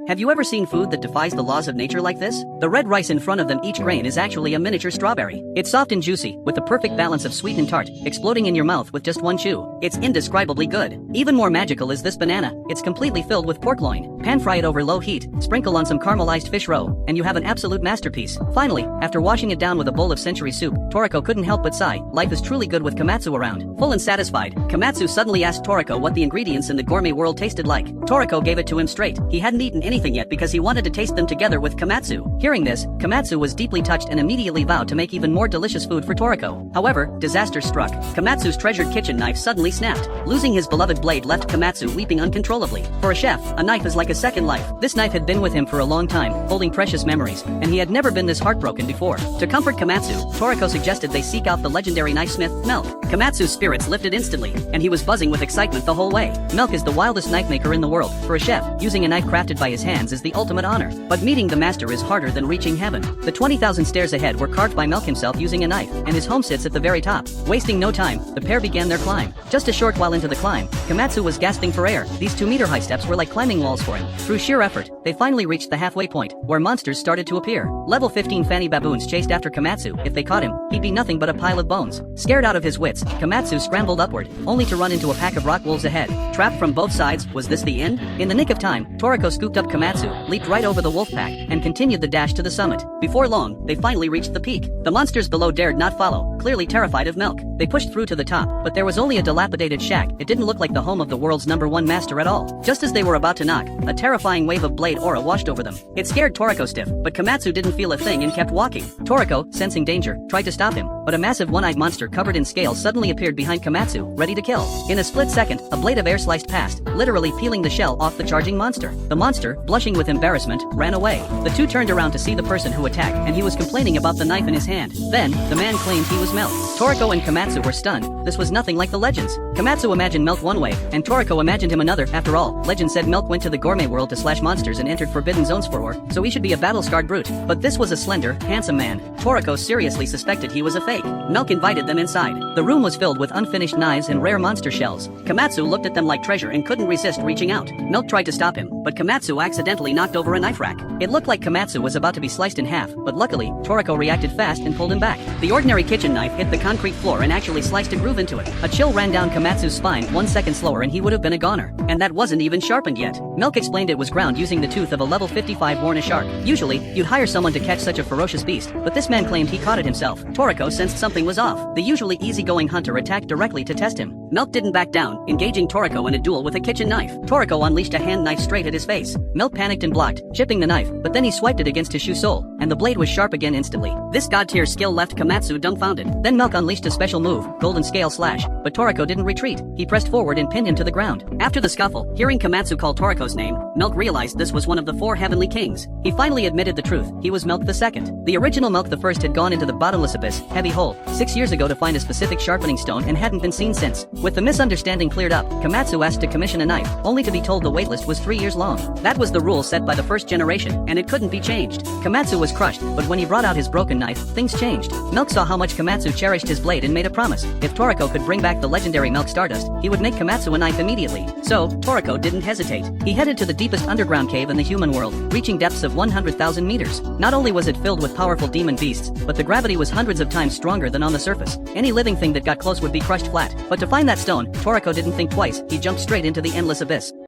Have you ever seen food that defies the laws of nature like this? The red rice in front of them, each grain is actually a miniature strawberry. It's soft and juicy, with the perfect balance of sweet and tart, exploding in your mouth with just one chew. It's indescribably good. Even more magical is this banana. It's completely filled with pork loin. Pan fry it over low heat, sprinkle on some caramelized fish roe, and you have an absolute masterpiece. Finally, after washing it down with a bowl of century soup, Toriko couldn't help but sigh. Life is truly good with Komatsu around. Full and satisfied, Komatsu suddenly asked Toriko what the ingredients in the gourmet world tasted like. Toriko gave it to him straight. He hadn't eaten anything yet because he wanted to taste them together with Komatsu. Hearing this, Komatsu was deeply touched and immediately vowed to make even more delicious food for Toriko. However, disaster struck. Komatsu's treasured kitchen knife suddenly snapped. Losing his beloved blade left Komatsu weeping uncontrollably. For a chef, a knife is like a second life. This knife had been with him for a long time, holding precious memories, and he had never been this heartbroken before. To comfort Komatsu, Toriko suggested they seek out the legendary knife smith, Milk. Komatsu's spirits lifted instantly, and he was buzzing with excitement the whole way. Milk is the wildest knife maker in the world. For a chef, using a knife crafted by his hands is the ultimate honor. But meeting the master is harder than reaching heaven. The 20,000 stairs ahead were carved by Milk himself using a knife, and his home sits at the very top. Wasting no time, the pair began their climb. Just a short while into the climb, Komatsu was gasping for air. These 2-meter-high steps were like climbing walls for him. Through sheer effort, they finally reached the halfway point, where monsters started to appear. Level 15 Fanny baboons chased after Komatsu. If they caught him, he'd be nothing but a pile of bones. Scared out of his wits, Komatsu scrambled upward, only to run into a pack of rock wolves ahead. Trapped from both sides, was this the end? In the nick of time, Toriko scooped up Komatsu, leaped right over the wolf pack, and continued the dash to the summit. Before long, they finally reached the peak. The monsters below dared not follow, clearly terrified of Milk. They pushed through to the top, but there was only a dilapidated shack. It didn't look like the home of the world's #1 master at all. Just as they were about to knock, a terrifying wave of blade aura washed over them. It scared Toriko stiff, but Komatsu didn't feel a thing and kept walking. Toriko, sensing danger, tried to stop him, but a massive one-eyed monster covered in scales suddenly appeared behind Komatsu, ready to kill. In a split second, a blade of air sliced past, literally peeling the shell off the charging monster. The monster, blushing with embarrassment, ran away. The two turned around to see the person who attacked, and he was complaining about the knife in his hand. Then, the man claimed he was Milk. Toriko and Komatsu were stunned. This was nothing like the legends. Komatsu imagined Milk one way, and Toriko imagined him another. After all, legend said Milk went to the gourmet world to slash monsters and entered forbidden zones for war, so he should be a battle-scarred brute. But this was a slender, handsome man. Toriko seriously suspected he was a fake. Milk invited them inside. The room was filled with unfinished knives and rare monster shells. Komatsu looked at them like treasure and couldn't resist reaching out. Milk tried to stop him, but Komatsu accidentally knocked over a knife rack. It looked like Komatsu was about to be sliced in half, but luckily, Toriko reacted fast and pulled him back. The ordinary kitchen knife hit the concrete floor and actually sliced a groove into it. A chill ran down Komatsu's spine. 1 second slower and he would have been a goner. And that wasn't even sharpened yet. Milk explained it was ground using the tooth of a level 55 Warna shark. Usually, you'd hire someone to catch such a ferocious beast, but this man claimed he caught it himself. Toriko sensed something was off. The usually easygoing hunter attacked directly to test him. Milk didn't back down, engaging Toriko in a duel with a kitchen knife. Toriko unleashed a hand knife straight at his face. Milk panicked and blocked, chipping the knife, but then he swiped it against his shoe sole, and the blade was sharp again instantly. This god-tier skill left Komatsu dumbfounded. Then Milk unleashed a special move, Golden Scale Slash, but Toriko didn't retreat. He pressed forward and pinned him to the ground. After the scuffle, hearing Komatsu call Toriko's name, Milk realized this was one of the 4 heavenly kings. He finally admitted the truth. He was Milk II. The original Milk I had gone into the bottomless abyss, heavy hole, 6 years ago to find a specific sharpening stone and hadn't been seen since. With the misunderstanding cleared up, Komatsu asked to commission a knife, only to be told the waitlist was 3 years long. That was the rule set by the first generation, and it couldn't be changed. Komatsu was crushed, but when he brought out his broken knife, things changed. Milk saw how much Komatsu cherished his blade and made a promise. If Toriko could bring back the legendary Milk Stardust, he would make Komatsu a knife immediately. So, Toriko didn't hesitate. He headed to the deepest underground cave in the human world, reaching depths of 100,000 meters. Not only was it filled with powerful demon beasts, but the gravity was hundreds of times stronger than on the surface. Any living thing that got close would be crushed flat. But to find that stone, Toriko didn't think twice. He jumped straight into the endless abyss.